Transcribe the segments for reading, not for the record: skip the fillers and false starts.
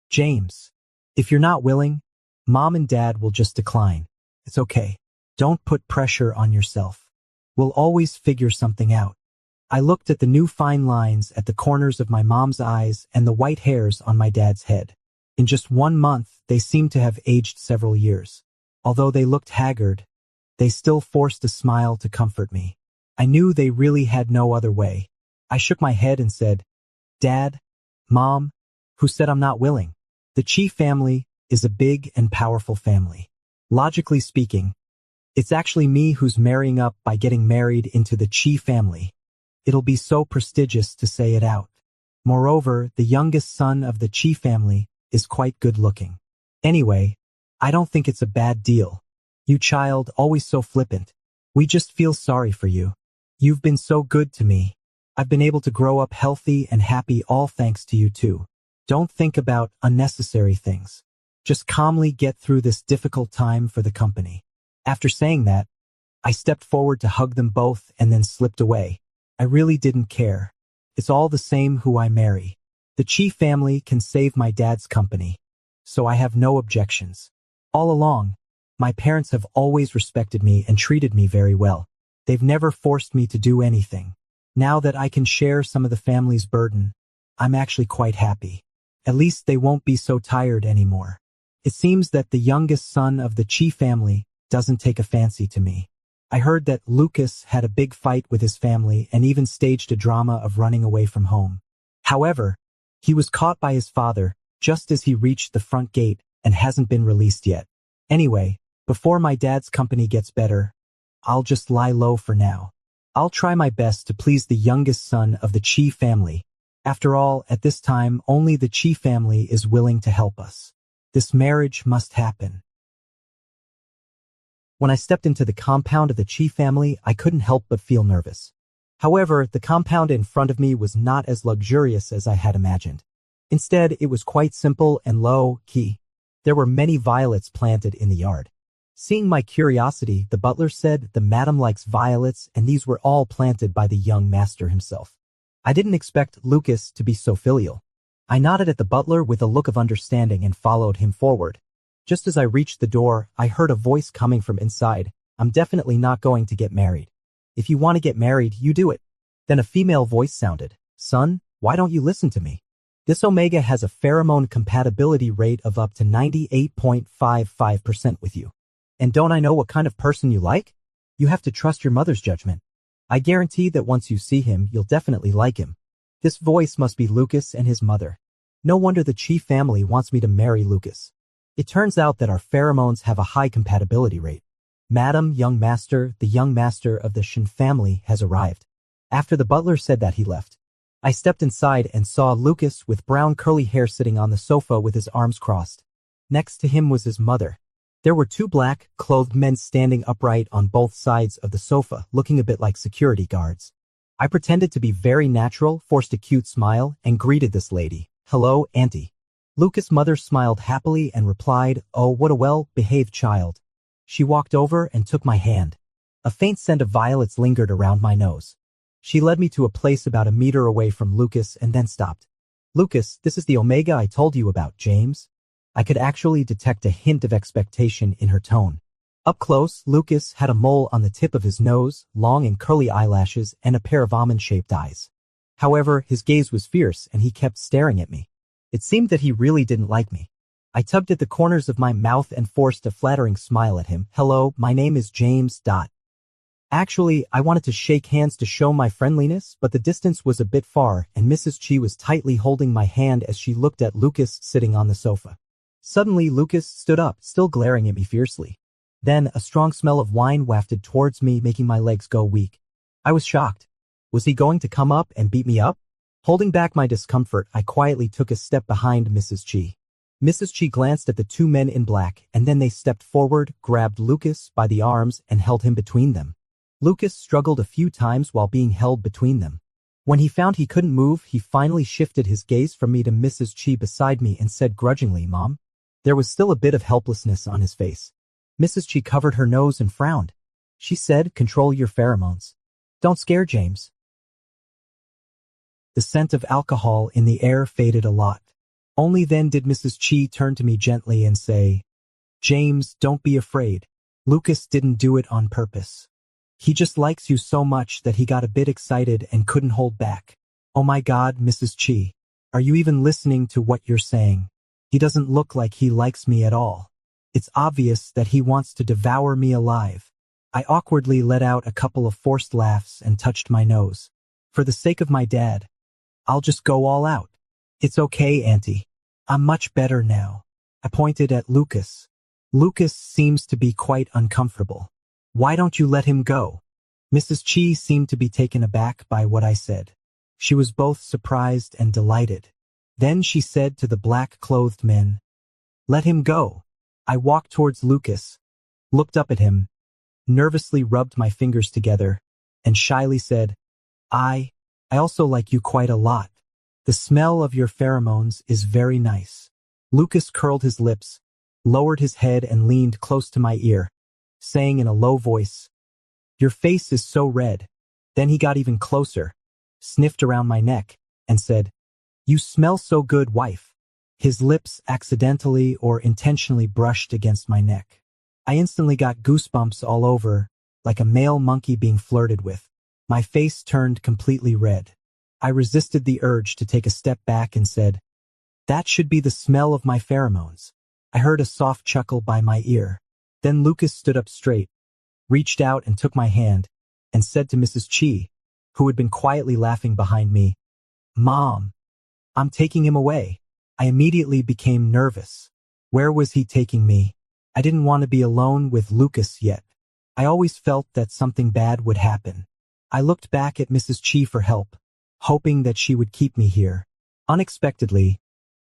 James, if you're not willing, Mom and Dad will just decline. It's okay. Don't put pressure on yourself. We'll always figure something out. I looked at the new fine lines at the corners of my mom's eyes and the white hairs on my dad's head. In just 1 month, they seemed to have aged several years. Although they looked haggard, they still forced a smile to comfort me. I knew they really had no other way. I shook my head and said, Dad, Mom, who said I'm not willing? The Chi family is a big and powerful family. Logically speaking, it's actually me who's marrying up by getting married into the Chi family. It'll be so prestigious to say it out. Moreover, the youngest son of the Chi family is quite good looking. Anyway, I don't think it's a bad deal. You child, always so flippant. We just feel sorry for you. You've been so good to me. I've been able to grow up healthy and happy all thanks to you too. Don't think about unnecessary things. Just calmly get through this difficult time for the company. After saying that, I stepped forward to hug them both and then slipped away. I really didn't care. It's all the same who I marry. The Chi family can save my dad's company, so I have no objections. All along, my parents have always respected me and treated me very well. They've never forced me to do anything. Now that I can share some of the family's burden, I'm actually quite happy. At least they won't be so tired anymore. It seems that the youngest son of the Chi family doesn't take a fancy to me. I heard that Lucas had a big fight with his family and even staged a drama of running away from home. However, he was caught by his father just as he reached the front gate and hasn't been released yet. Anyway, before my dad's company gets better, I'll just lie low for now. I'll try my best to please the youngest son of the Chi family. After all, at this time, only the Chi family is willing to help us. This marriage must happen. When I stepped into the compound of the Chi family, I couldn't help but feel nervous. However, the compound in front of me was not as luxurious as I had imagined. Instead, it was quite simple and low-key. There were many violets planted in the yard. Seeing my curiosity, the butler said the madam likes violets and these were all planted by the young master himself. I didn't expect Lucas to be so filial. I nodded at the butler with a look of understanding and followed him forward. Just as I reached the door, I heard a voice coming from inside. I'm definitely not going to get married. If you want to get married, you do it. Then a female voice sounded. Son, why don't you listen to me? This Omega has a pheromone compatibility rate of up to 98.55% with you. And don't I know what kind of person you like? You have to trust your mother's judgment. I guarantee that once you see him, you'll definitely like him. This voice must be Lucas and his mother. No wonder the Chi family wants me to marry Lucas. It turns out that our pheromones have a high compatibility rate. Madam, young master, the young master of the Shin family has arrived. After the butler said that, he left. I stepped inside and saw Lucas with brown curly hair sitting on the sofa with his arms crossed. Next to him was his mother. There were 2 black-clothed men standing upright on both sides of the sofa, looking a bit like security guards. I pretended to be very natural, forced a cute smile, and greeted this lady. Hello, Auntie. Lucas' mother smiled happily and replied, Oh, what a well-behaved child. She walked over and took my hand. A faint scent of violets lingered around my nose. She led me to a place about a meter away from Lucas and then stopped. Lucas, this is the Omega I told you about, James. I could actually detect a hint of expectation in her tone. Up close, Lucas had a mole on the tip of his nose, long and curly eyelashes, and a pair of almond-shaped eyes. However, his gaze was fierce and he kept staring at me. It seemed that he really didn't like me. I tugged at the corners of my mouth and forced a flattering smile at him. Hello, my name is James. Actually, I wanted to shake hands to show my friendliness, but the distance was a bit far and Mrs. Chi was tightly holding my hand as she looked at Lucas sitting on the sofa. Suddenly, Lucas stood up, still glaring at me fiercely. Then, a strong smell of wine wafted towards me, making my legs go weak. I was shocked. Was he going to come up and beat me up? Holding back my discomfort, I quietly took a step behind Mrs. Chi. Mrs. Chi glanced at the 2 men in black, and then they stepped forward, grabbed Lucas by the arms, and held him between them. Lucas struggled a few times while being held between them. When he found he couldn't move, he finally shifted his gaze from me to Mrs. Chi beside me and said grudgingly, Mom. There was still a bit of helplessness on his face. Mrs. Chi covered her nose and frowned. She said, Control your pheromones. Don't scare James. The scent of alcohol in the air faded a lot. Only then did Mrs. Chi turn to me gently and say, "James, don't be afraid. Lucas didn't do it on purpose. He just likes you so much that he got a bit excited and couldn't hold back." "Oh my God, Mrs. Chi. Are you even listening to what you're saying? He doesn't look like he likes me at all. It's obvious that he wants to devour me alive." I awkwardly let out a couple of forced laughs and touched my nose. "For the sake of my dad, I'll just go all out." "It's okay, Auntie. I'm much better now." I pointed at Lucas. "Lucas seems to be quite uncomfortable. Why don't you let him go?" Mrs. Chi seemed to be taken aback by what I said. She was both surprised and delighted. Then she said to the black-clothed men, "Let him go." I walked towards Lucas, looked up at him, nervously rubbed my fingers together, and shyly said, I also like you quite a lot. The smell of your pheromones is very nice." Lucas curled his lips, lowered his head and leaned close to my ear, saying in a low voice, "Your face is so red." Then he got even closer, sniffed around my neck, and said, "You smell so good, wife." His lips accidentally or intentionally brushed against my neck. I instantly got goosebumps all over, like a male monkey being flirted with. My face turned completely red. I resisted the urge to take a step back and said, "That should be the smell of my pheromones." I heard a soft chuckle by my ear. Then Lucas stood up straight, reached out and took my hand, and said to Mrs. Chi, who had been quietly laughing behind me, "Mom, I'm taking him away." I immediately became nervous. Where was he taking me? I didn't want to be alone with Lucas yet. I always felt that something bad would happen. I looked back at Mrs. Chi for help, hoping that she would keep me here. Unexpectedly,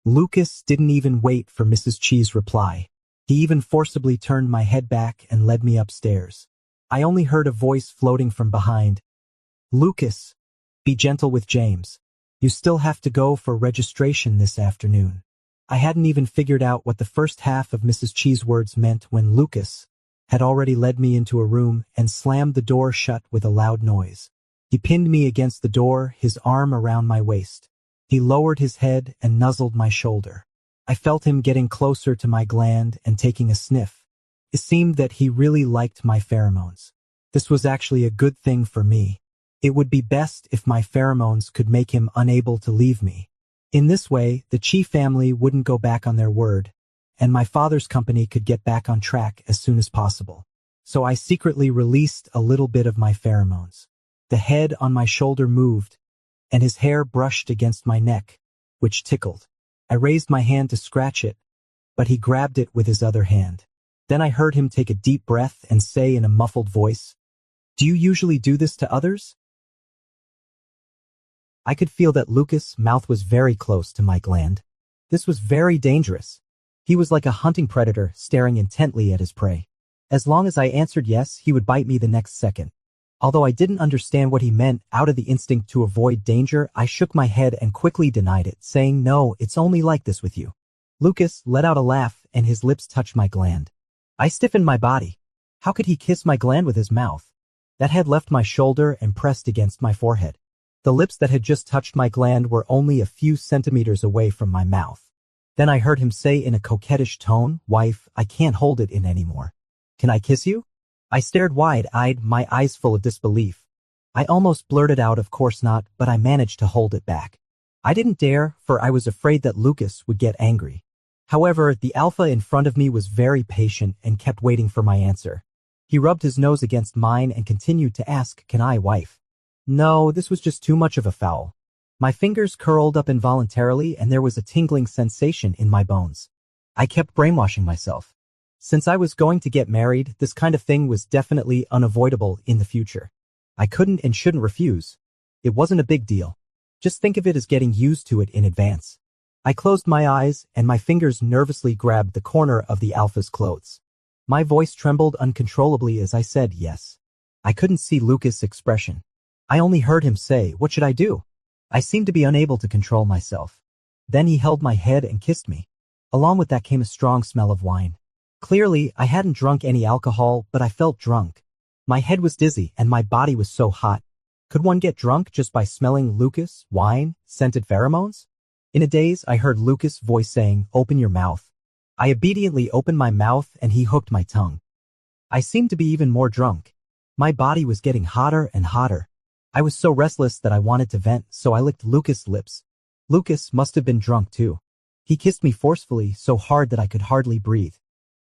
Lucas didn't even wait for Mrs. Chi's reply. He even forcibly turned my head back and led me upstairs. I only heard a voice floating from behind. "Lucas, be gentle with James. You still have to go for registration this afternoon." I hadn't even figured out what the first half of Mrs. Chi's words meant when Lucas had already led me into a room and slammed the door shut with a loud noise. He pinned me against the door, his arm around my waist. He lowered his head and nuzzled my shoulder. I felt him getting closer to my gland and taking a sniff. It seemed that he really liked my pheromones. This was actually a good thing for me. It would be best if my pheromones could make him unable to leave me. In this way, the Chi family wouldn't go back on their word, and my father's company could get back on track as soon as possible. So I secretly released a little bit of my pheromones. The head on my shoulder moved, and his hair brushed against my neck, which tickled. I raised my hand to scratch it, but he grabbed it with his other hand. Then I heard him take a deep breath and say in a muffled voice, "Do you usually do this to others?" I could feel that Lucas' mouth was very close to my gland. This was very dangerous. He was like a hunting predator staring intently at his prey. As long as I answered yes, he would bite me the next second. Although I didn't understand what he meant, out of the instinct to avoid danger, I shook my head and quickly denied it, saying, "No, it's only like this with you." Lucas let out a laugh and his lips touched my gland. I stiffened my body. How could he kiss my gland with his mouth? That had left my shoulder and pressed against my forehead. The lips that had just touched my gland were only a few centimeters away from my mouth. Then I heard him say in a coquettish tone, "Wife, I can't hold it in anymore. Can I kiss you?" I stared wide-eyed, my eyes full of disbelief. I almost blurted out, "Of course not," but I managed to hold it back. I didn't dare, for I was afraid that Lucas would get angry. However, the alpha in front of me was very patient and kept waiting for my answer. He rubbed his nose against mine and continued to ask, "Can I, wife?" No, this was just too much of a foul. My fingers curled up involuntarily and there was a tingling sensation in my bones. I kept brainwashing myself. Since I was going to get married, this kind of thing was definitely unavoidable in the future. I couldn't and shouldn't refuse. It wasn't a big deal. Just think of it as getting used to it in advance. I closed my eyes and my fingers nervously grabbed the corner of the alpha's clothes. My voice trembled uncontrollably as I said yes. I couldn't see Lucas' expression. I only heard him say, "What should I do?" I seemed to be unable to control myself. Then he held my head and kissed me. Along with that came a strong smell of wine. Clearly, I hadn't drunk any alcohol, but I felt drunk. My head was dizzy and my body was so hot. Could one get drunk just by smelling Lucas, wine, scented pheromones? In a daze, I heard Lucas' voice saying, "Open your mouth." I obediently opened my mouth and he hooked my tongue. I seemed to be even more drunk. My body was getting hotter and hotter. I was so restless that I wanted to vent, so I licked Lucas' lips. Lucas must have been drunk too. He kissed me forcefully, so hard that I could hardly breathe.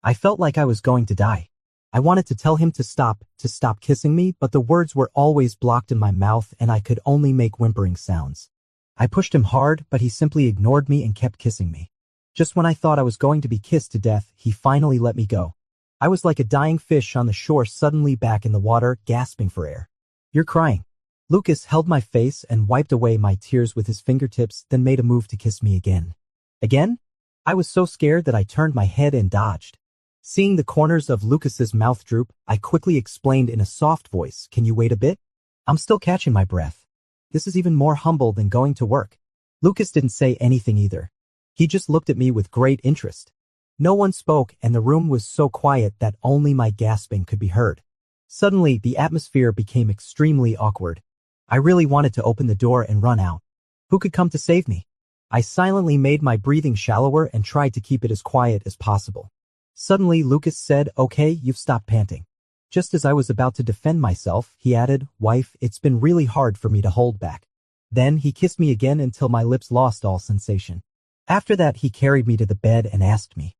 I felt like I was going to die. I wanted to tell him to stop kissing me, but the words were always blocked in my mouth and I could only make whimpering sounds. I pushed him hard, but he simply ignored me and kept kissing me. Just when I thought I was going to be kissed to death, he finally let me go. I was like a dying fish on the shore, suddenly back in the water, gasping for air. "You're crying." Lucas held my face and wiped away my tears with his fingertips, then made a move to kiss me again. Again? I was so scared that I turned my head and dodged. Seeing the corners of Lucas's mouth droop, I quickly explained in a soft voice, "Can you wait a bit? I'm still catching my breath." This is even more humble than going to work. Lucas didn't say anything either. He just looked at me with great interest. No one spoke and the room was so quiet that only my gasping could be heard. Suddenly, the atmosphere became extremely awkward. I really wanted to open the door and run out. Who could come to save me? I silently made my breathing shallower and tried to keep it as quiet as possible. Suddenly, Lucas said, "Okay, you've stopped panting." Just as I was about to defend myself, he added, "Wife, it's been really hard for me to hold back." Then he kissed me again until my lips lost all sensation. After that, he carried me to the bed and asked me,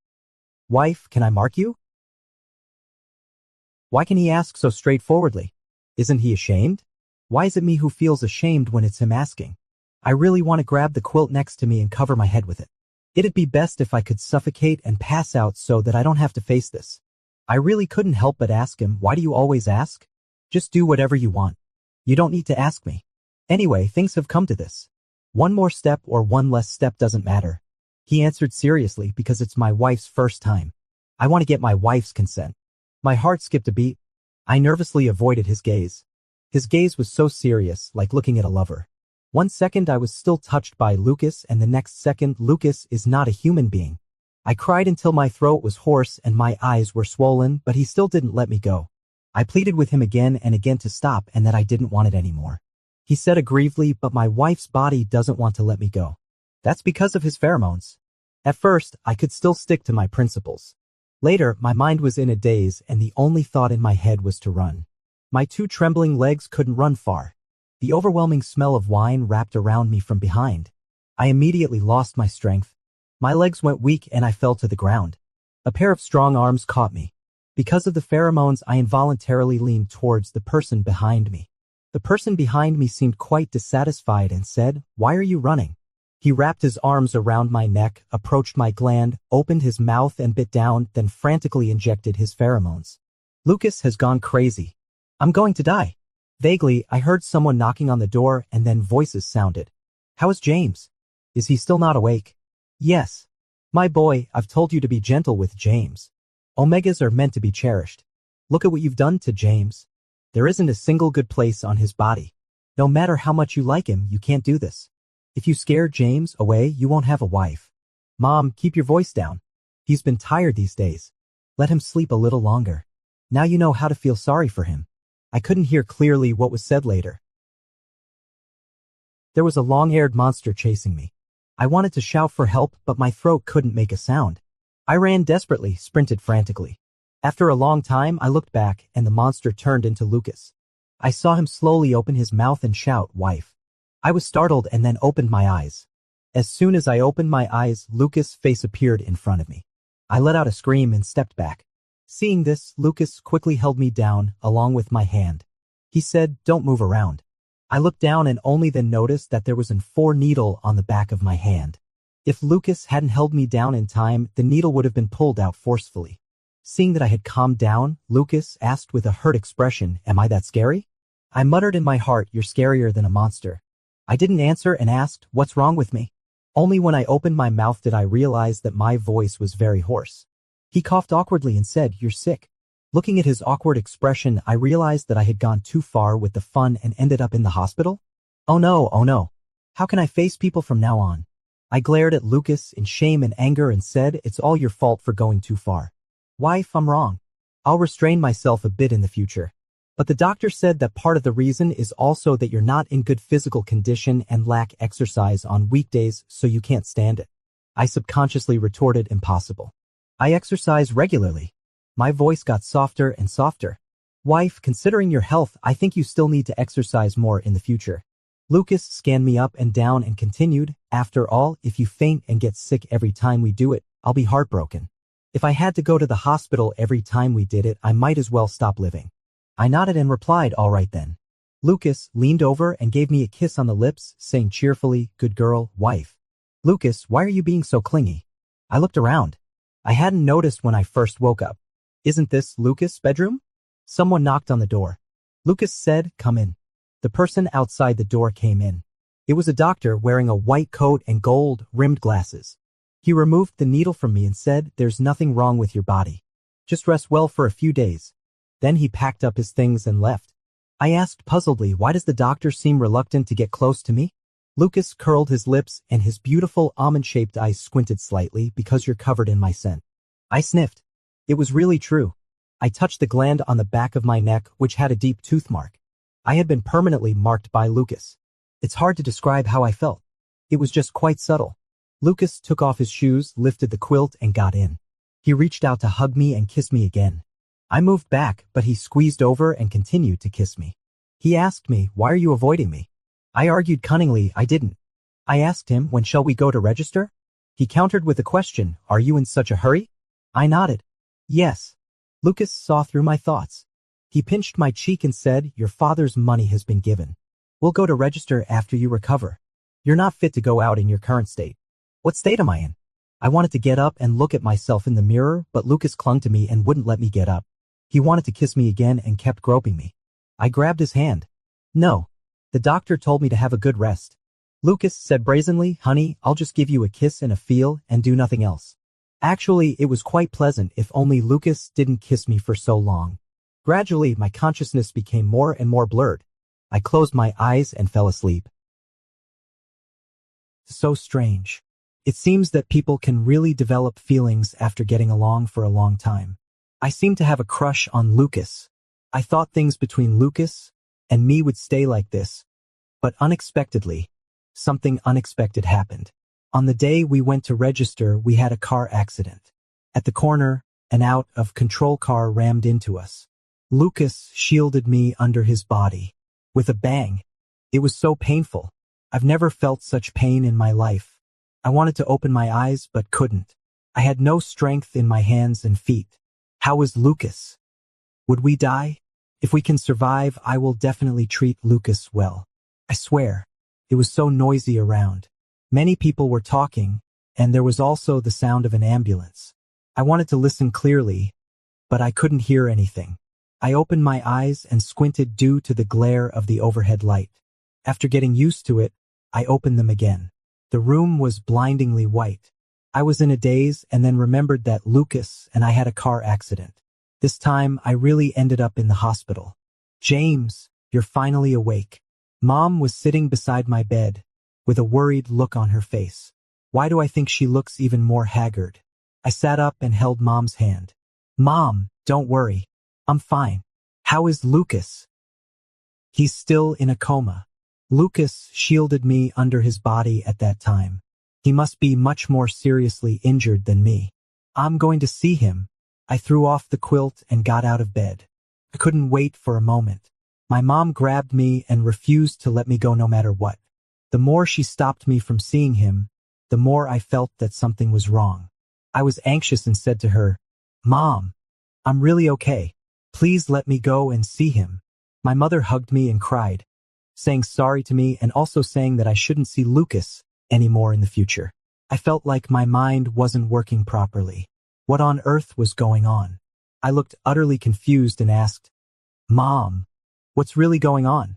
"Wife, can I mark you?" Why can he ask so straightforwardly? Isn't he ashamed? Why is it me who feels ashamed when it's him asking? I really want to grab the quilt next to me and cover my head with it. It'd be best if I could suffocate and pass out so that I don't have to face this. I really couldn't help but ask him, "Why do you always ask? Just do whatever you want. You don't need to ask me. Anyway, things have come to this. One more step or one less step doesn't matter." He answered seriously, "Because it's my wife's first time. I want to get my wife's consent." My heart skipped a beat. I nervously avoided his gaze. His gaze was so serious, like looking at a lover. One second I was still touched by Lucas and the next second Lucas is not a human being. I cried until my throat was hoarse and my eyes were swollen, but he still didn't let me go. I pleaded with him again and again to stop and that I didn't want it anymore. He said aggrievedly, "But my wife's body doesn't want to let me go." That's because of his pheromones. At first, I could still stick to my principles. Later, my mind was in a daze and the only thought in my head was to run. My two trembling legs couldn't run far. The overwhelming smell of wine wrapped around me from behind. I immediately lost my strength. My legs went weak and I fell to the ground. A pair of strong arms caught me. Because of the pheromones, I involuntarily leaned towards the person behind me. The person behind me seemed quite dissatisfied and said, "Why are you running?" He wrapped his arms around my neck, approached my gland, opened his mouth and bit down, then frantically injected his pheromones. Lucas has gone crazy. I'm going to die. Vaguely, I heard someone knocking on the door and then voices sounded. "How is James? Is he still not awake?" "Yes. My boy, I've told you to be gentle with James. Omegas are meant to be cherished. Look at what you've done to James. There isn't a single good place on his body. No matter how much you like him, you can't do this. If you scare James away, you won't have a wife. Mom, keep your voice down. He's been tired these days. Let him sleep a little longer. Now you know how to feel sorry for him." I couldn't hear clearly what was said later. There was a long-haired monster chasing me. I wanted to shout for help, but my throat couldn't make a sound. I ran desperately, sprinted frantically. After a long time, I looked back, and the monster turned into Lucas. I saw him slowly open his mouth and shout, "Wife." I was startled and then opened my eyes. As soon as I opened my eyes, Lucas' face appeared in front of me. I let out a scream and stepped back. Seeing this, Lucas quickly held me down, along with my hand. He said, "Don't move around." I looked down and only then noticed that there was a 4 needle on the back of my hand. If Lucas hadn't held me down in time, the needle would have been pulled out forcefully. Seeing that I had calmed down, Lucas asked with a hurt expression, "Am I that scary?" I muttered in my heart, "You're scarier than a monster." I didn't answer and asked, "What's wrong with me?" Only when I opened my mouth did I realize that my voice was very hoarse. He coughed awkwardly and said, "You're sick." Looking at his awkward expression, I realized that I had gone too far with the fun and ended up in the hospital. Oh no. How can I face people from now on? I glared at Lucas in shame and anger and said, "It's all your fault for going too far. Wife, I'm wrong. I'll restrain myself a bit in the future. But the doctor said that part of the reason is also that you're not in good physical condition and lack exercise on weekdays, so you can't stand it. I subconsciously retorted impossible. I exercise regularly. My voice got softer and softer. Wife, considering your health, I think you still need to exercise more in the future. Lucas scanned me up and down and continued, after all, if you faint and get sick every time we do it, I'll be heartbroken. If I had to go to the hospital every time we did it, I might as well stop living. I nodded and replied, all right then. Lucas leaned over and gave me a kiss on the lips, saying cheerfully, good girl, wife. Lucas, why are you being so clingy? I looked around. I hadn't noticed when I first woke up. Isn't this Lucas' bedroom? Someone knocked on the door. Lucas said, come in. The person outside the door came in. It was a doctor wearing a white coat and gold-rimmed glasses. He removed the needle from me and said, there's nothing wrong with your body. Just rest well for a few days. Then he packed up his things and left. I asked puzzledly, why does the doctor seem reluctant to get close to me? Lucas curled his lips and his beautiful almond-shaped eyes squinted slightly because you're covered in my scent. I sniffed. It was really true. I touched the gland on the back of my neck, which had a deep tooth mark. I had been permanently marked by Lucas. It's hard to describe how I felt. It was just quite subtle. Lucas took off his shoes, lifted the quilt, and got in. He reached out to hug me and kiss me again. I moved back, but he squeezed over and continued to kiss me. He asked me, why are you avoiding me? I argued cunningly I didn't. I asked him, when shall we go to register? He countered with a question, are you in such a hurry? I nodded. Yes. Lucas saw through my thoughts. He pinched my cheek and said, your father's money has been given. We'll go to register after you recover. You're not fit to go out in your current state. What state am I in? I wanted to get up and look at myself in the mirror, but Lucas clung to me and wouldn't let me get up. He wanted to kiss me again and kept groping me. I grabbed his hand. No. The doctor told me to have a good rest. Lucas said brazenly, honey, I'll just give you a kiss and a feel and do nothing else. Actually, it was quite pleasant if only Lucas didn't kiss me for so long. Gradually, my consciousness became more and more blurred. I closed my eyes and fell asleep. So strange. It seems that people can really develop feelings after getting along for a long time. I seemed to have a crush on Lucas. I thought things between Lucas and me would stay like this. But unexpectedly, something unexpected happened. On the day we went to register, we had a car accident. At the corner, an out-of-control car rammed into us. Lucas shielded me under his body. With a bang. It was so painful. I've never felt such pain in my life. I wanted to open my eyes but couldn't. I had no strength in my hands and feet. How was Lucas? Would we die? If we can survive, I will definitely treat Lucas well. I swear. It was so noisy around. Many people were talking, and there was also the sound of an ambulance. I wanted to listen clearly, but I couldn't hear anything. I opened my eyes and squinted due to the glare of the overhead light. After getting used to it, I opened them again. The room was blindingly white. I was in a daze and then remembered that Lucas and I had a car accident. This time, I really ended up in the hospital. James, you're finally awake. Mom was sitting beside my bed, with a worried look on her face. Why do I think she looks even more haggard? I sat up and held Mom's hand. Mom, don't worry. I'm fine. How is Lucas? He's still in a coma. Lucas shielded me under his body at that time. He must be much more seriously injured than me. I'm going to see him. I threw off the quilt and got out of bed. I couldn't wait for a moment. My mom grabbed me and refused to let me go no matter what. The more she stopped me from seeing him, the more I felt that something was wrong. I was anxious and said to her, Mom, I'm really okay. Please let me go and see him. My mother hugged me and cried, saying sorry to me and also saying that I shouldn't see Lucas anymore in the future. I felt like my mind wasn't working properly. What on earth was going on? I looked utterly confused and asked, Mom, what's really going on?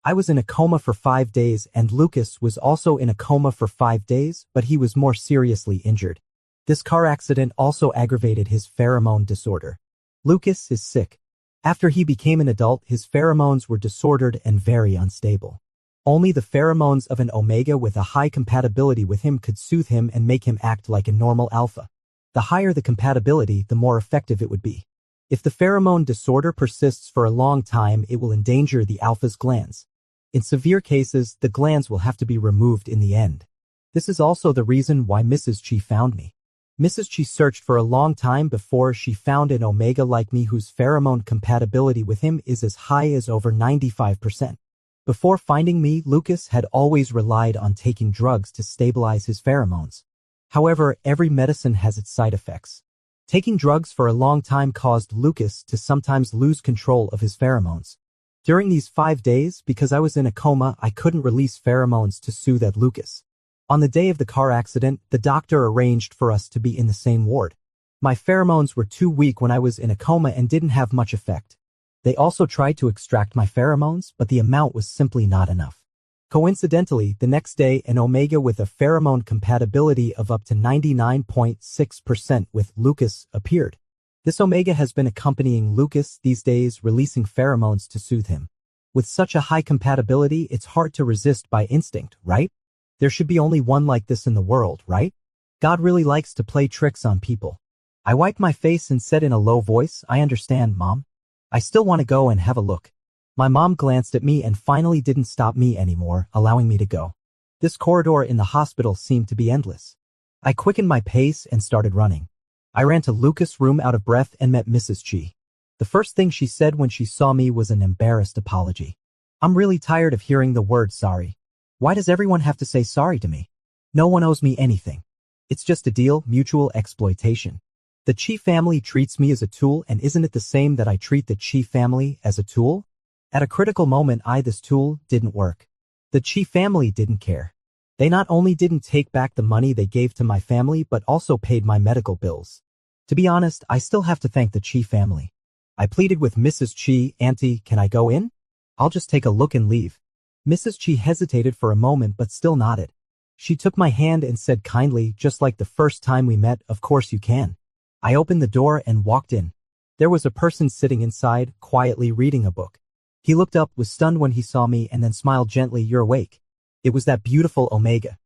I was in a coma for 5 days and Lucas was also in a coma for 5 days, but he was more seriously injured. This car accident also aggravated his pheromone disorder. Lucas is sick. After he became an adult, his pheromones were disordered and very unstable. Only the pheromones of an omega with a high compatibility with him could soothe him and make him act like a normal alpha. The higher the compatibility, the more effective it would be. If the pheromone disorder persists for a long time, it will endanger the alpha's glands. In severe cases, the glands will have to be removed in the end. This is also the reason why Mrs. Chi found me. Mrs. Chi searched for a long time before she found an omega like me whose pheromone compatibility with him is as high as over 95%. Before finding me, Lucas had always relied on taking drugs to stabilize his pheromones. However, every medicine has its side effects. Taking drugs for a long time caused Lucas to sometimes lose control of his pheromones. During these 5 days, because I was in a coma, I couldn't release pheromones to soothe Lucas. On the day of the car accident, the doctor arranged for us to be in the same ward. My pheromones were too weak when I was in a coma and didn't have much effect. They also tried to extract my pheromones, but the amount was simply not enough. Coincidentally, the next day, an omega with a pheromone compatibility of up to 99.6% with Lucas appeared. This omega has been accompanying Lucas these days, releasing pheromones to soothe him. With such a high compatibility, it's hard to resist by instinct, right? There should be only one like this in the world, right? God really likes to play tricks on people. I wiped my face and said in a low voice, "I understand, Mom. I still want to go and have a look." My mom glanced at me and finally didn't stop me anymore, allowing me to go. This corridor in the hospital seemed to be endless. I quickened my pace and started running. I ran to Lucas' room out of breath and met Mrs. Chi. The first thing she said when she saw me was an embarrassed apology. "I'm really tired of hearing the word sorry. Why does everyone have to say sorry to me? No one owes me anything. It's just a deal, mutual exploitation. The Chi family treats me as a tool, and isn't it the same that I treat the Chi family as a tool? At a critical moment, this tool didn't work. The Chi family didn't care. They not only didn't take back the money they gave to my family, but also paid my medical bills. To be honest, I still have to thank the Chi family." I pleaded with Mrs. Chi, "Auntie, can I go in? I'll just take a look and leave." Mrs. Chi hesitated for a moment but still nodded. She took my hand and said kindly, just like the first time we met, "Of course you can." I opened the door and walked in. There was a person sitting inside, quietly reading a book. He looked up, was stunned when he saw me, and then smiled gently. "You're awake." It was that beautiful omega.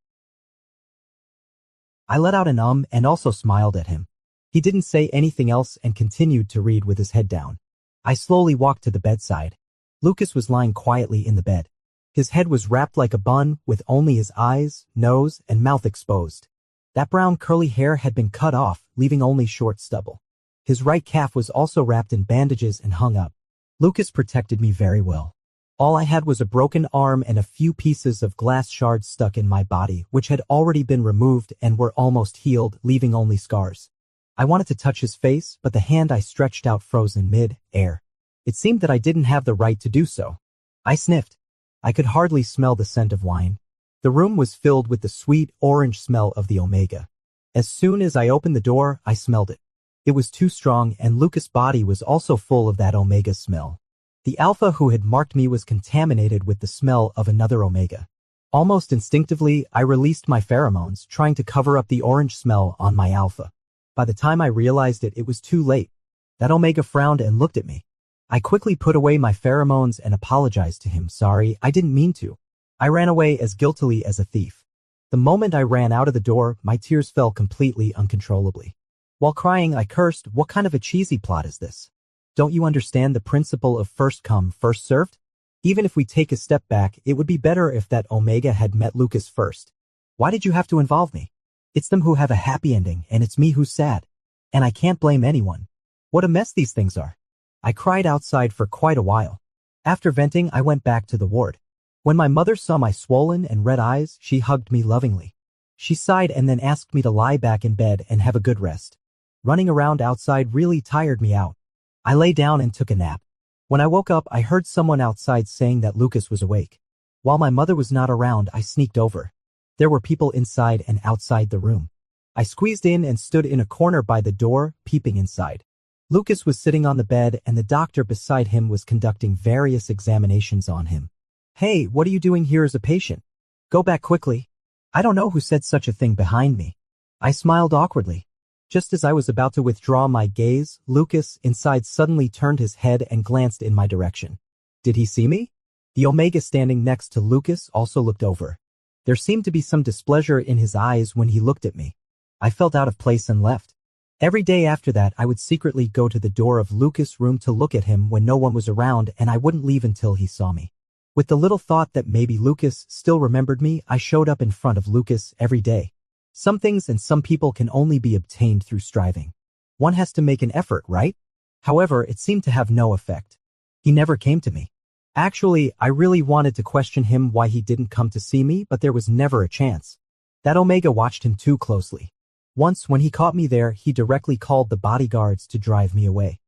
I let out an and also smiled at him. He didn't say anything else and continued to read with his head down. I slowly walked to the bedside. Lucas was lying quietly in the bed. His head was wrapped like a bun, with only his eyes, nose, and mouth exposed. That brown curly hair had been cut off, leaving only short stubble. His right calf was also wrapped in bandages and hung up. Lucas protected me very well. All I had was a broken arm and a few pieces of glass shards stuck in my body, which had already been removed and were almost healed, leaving only scars. I wanted to touch his face, but the hand I stretched out froze in mid-air. It seemed that I didn't have the right to do so. I sniffed. I could hardly smell the scent of wine. The room was filled with the sweet orange smell of the omega. As soon as I opened the door, I smelled it. It was too strong, and Lucas' body was also full of that omega smell. The alpha who had marked me was contaminated with the smell of another omega. Almost instinctively, I released my pheromones, trying to cover up the orange smell on my alpha. By the time I realized it, it was too late. That omega frowned and looked at me. I quickly put away my pheromones and apologized to him. "Sorry, I didn't mean to." I ran away as guiltily as a thief. The moment I ran out of the door, my tears fell completely uncontrollably. While crying, I cursed, "What kind of a cheesy plot is this? Don't you understand the principle of first come, first served? Even if we take a step back, it would be better if that omega had met Lucas first. Why did you have to involve me? It's them who have a happy ending, and it's me who's sad. And I can't blame anyone. What a mess these things are." I cried outside for quite a while. After venting, I went back to the ward. When my mother saw my swollen and red eyes, she hugged me lovingly. She sighed and then asked me to lie back in bed and have a good rest. Running around outside really tired me out. I lay down and took a nap. When I woke up, I heard someone outside saying that Lucas was awake. While my mother was not around, I sneaked over. There were people inside and outside the room. I squeezed in and stood in a corner by the door, peeping inside. Lucas was sitting on the bed and the doctor beside him was conducting various examinations on him. "Hey, what are you doing here as a patient? Go back quickly." I don't know who said such a thing behind me. I smiled awkwardly. Just as I was about to withdraw my gaze, Lucas inside suddenly turned his head and glanced in my direction. Did he see me? The omega standing next to Lucas also looked over. There seemed to be some displeasure in his eyes when he looked at me. I felt out of place and left. Every day after that, I would secretly go to the door of Lucas' room to look at him when no one was around, and I wouldn't leave until he saw me. With the little thought that maybe Lucas still remembered me, I showed up in front of Lucas every day. Some things and some people can only be obtained through striving. One has to make an effort, right? However, it seemed to have no effect. He never came to me. Actually, I really wanted to question him why he didn't come to see me, but there was never a chance. That Omega watched him too closely. Once, when he caught me there, he directly called the bodyguards to drive me away.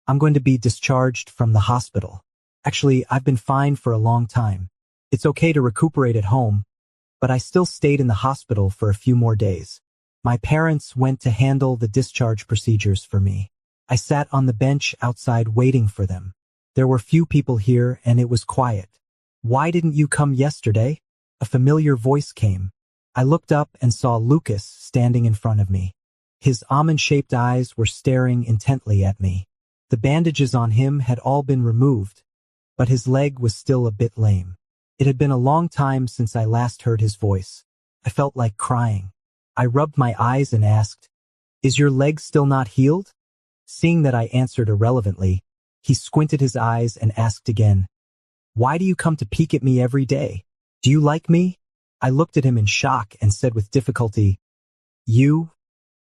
I'm going to be discharged from the hospital. Actually, I've been fine for a long time. It's okay to recuperate at home, but I still stayed in the hospital for a few more days. My parents went to handle the discharge procedures for me. I sat on the bench outside waiting for them. There were few people here and it was quiet. Why didn't you come yesterday? A familiar voice came. I looked up and saw Lucas standing in front of me. His almond-shaped eyes were staring intently at me. The bandages on him had all been removed, but his leg was still a bit lame. It had been a long time since I last heard his voice. I felt like crying. I rubbed my eyes and asked, "Is your leg still not healed?" Seeing that I answered irrelevantly, he squinted his eyes and asked again, "Why do you come to peek at me every day? Do you like me?" I looked at him in shock and said with difficulty, "You?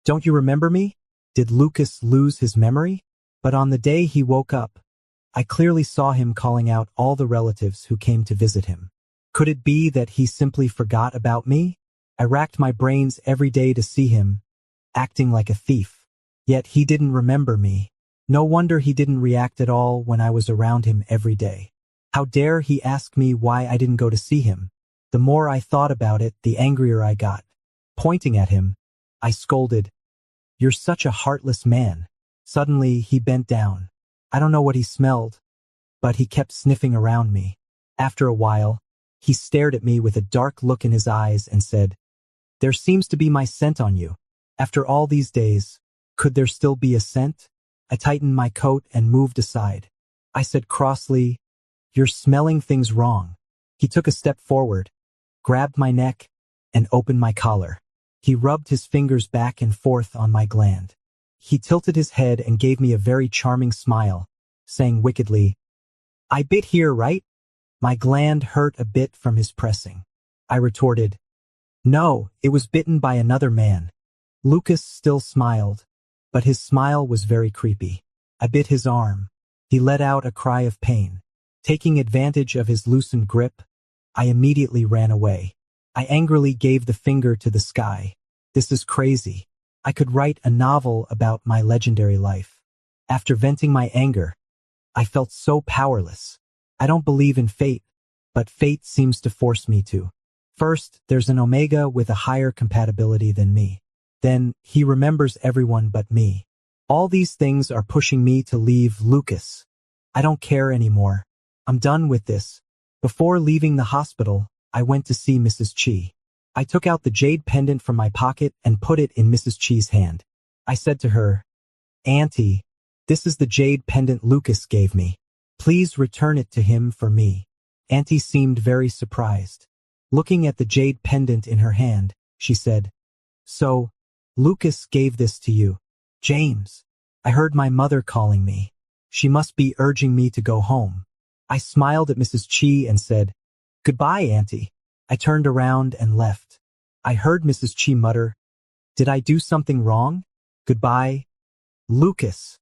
Don't you remember me? Did Lucas lose his memory?" But on the day he woke up, I clearly saw him calling out all the relatives who came to visit him. Could it be that he simply forgot about me? I racked my brains every day to see him, acting like a thief. Yet he didn't remember me. No wonder he didn't react at all when I was around him every day. How dare he ask me why I didn't go to see him? The more I thought about it, the angrier I got. Pointing at him, I scolded, "You're such a heartless man." Suddenly, he bent down. I don't know what he smelled, but he kept sniffing around me. After a while, he stared at me with a dark look in his eyes and said, "There seems to be my scent on you. After all these days, could there still be a scent?" I tightened my coat and moved aside. I said crossly, "You're smelling things wrong." He took a step forward, grabbed my neck, and opened my collar. He rubbed his fingers back and forth on my gland. He tilted his head and gave me a very charming smile, saying wickedly, "I bit here, right?" My gland hurt a bit from his pressing. I retorted, "No, it was bitten by another man." Lucas still smiled, but his smile was very creepy. I bit his arm. He let out a cry of pain. Taking advantage of his loosened grip, I immediately ran away. I angrily gave the finger to the sky. This is crazy. I could write a novel about my legendary life. After venting my anger, I felt so powerless. I don't believe in fate, but fate seems to force me to. First, there's an Omega with a higher compatibility than me. Then, he remembers everyone but me. All these things are pushing me to leave Lucas. I don't care anymore. I'm done with this. Before leaving the hospital, I went to see Mrs. Chi. I took out the jade pendant from my pocket and put it in Mrs. Chi's hand. I said to her, "Auntie, this is the jade pendant Lucas gave me. Please return it to him for me." Auntie seemed very surprised. Looking at the jade pendant in her hand, she said, "So, Lucas gave this to you, James." I heard my mother calling me. She must be urging me to go home. I smiled at Mrs. Chi and said, "Goodbye, Auntie." I turned around and left. I heard Mrs. Chi mutter, "Did I do something wrong? Goodbye, Lucas."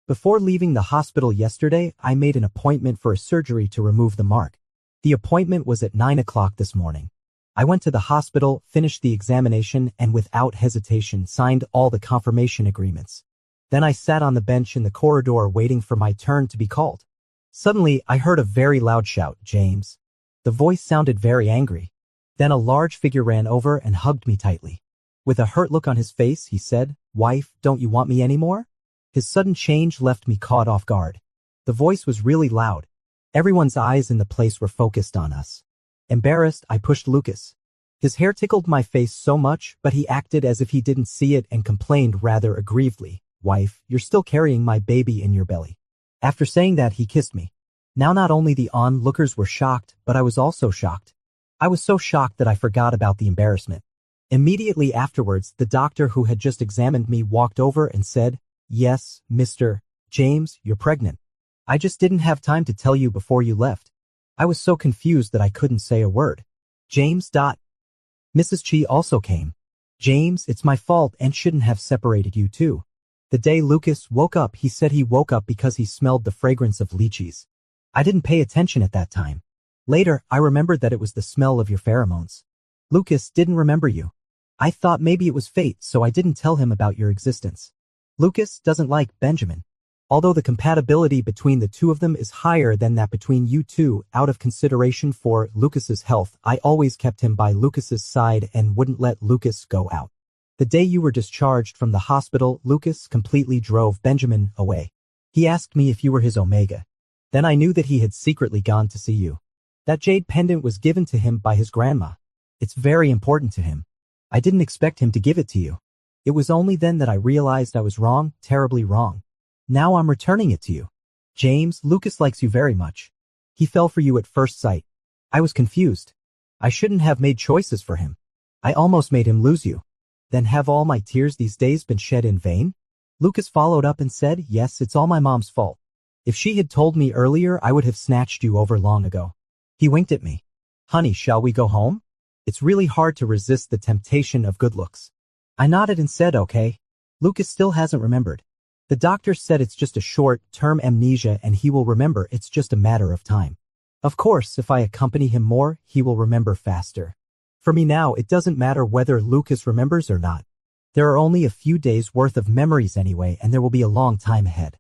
Before leaving the hospital yesterday, I made an appointment for a surgery to remove the mark. The appointment was at 9 o'clock this morning. I went to the hospital, finished the examination, and without hesitation signed all the confirmation agreements. Then I sat on the bench in the corridor waiting for my turn to be called. Suddenly, I heard a very loud shout, "James." The voice sounded very angry. Then a large figure ran over and hugged me tightly. With a hurt look on his face, he said, "Wife, don't you want me anymore?" His sudden change left me caught off guard. The voice was really loud. Everyone's eyes in the place were focused on us. Embarrassed, I pushed Lucas. His hair tickled my face so much, but he acted as if he didn't see it and complained rather aggrievedly, "Wife, you're still carrying my baby in your belly." After saying that, he kissed me. Now not only the onlookers were shocked, but I was also shocked. I was so shocked that I forgot about the embarrassment. Immediately afterwards, the doctor who had just examined me walked over and said, "Yes, Mr. James, you're pregnant. I just didn't have time to tell you before you left." I was so confused that I couldn't say a word. James. Mrs. Chi also came. "James, it's my fault and shouldn't have separated you two." The day Lucas woke up, he said he woke up because he smelled the fragrance of lychees. I didn't pay attention at that time. Later, I remembered that it was the smell of your pheromones. Lucas didn't remember you. I thought maybe it was fate, so I didn't tell him about your existence. Lucas doesn't like Benjamin. Although the compatibility between the two of them is higher than that between you two, out of consideration for Lucas's health, I always kept him by Lucas's side and wouldn't let Lucas go out. The day you were discharged from the hospital, Lucas completely drove Benjamin away. He asked me if you were his Omega. Then I knew that he had secretly gone to see you. That jade pendant was given to him by his grandma. It's very important to him. I didn't expect him to give it to you. It was only then that I realized I was wrong, terribly wrong. Now I'm returning it to you. James, Lucas likes you very much. He fell for you at first sight. I was confused. I shouldn't have made choices for him. I almost made him lose you. Then have all my tears these days been shed in vain? Lucas followed up and said, "Yes, it's all my mom's fault. If she had told me earlier, I would have snatched you over long ago." He winked at me. "Honey, shall we go home? It's really hard to resist the temptation of good looks." I nodded and said, "Okay." Lucas still hasn't remembered. The doctor said it's just a short-term amnesia and he will remember, it's just a matter of time. Of course, if I accompany him more, he will remember faster. For me now, it doesn't matter whether Lucas remembers or not. There are only a few days worth of memories anyway, and there will be a long time ahead.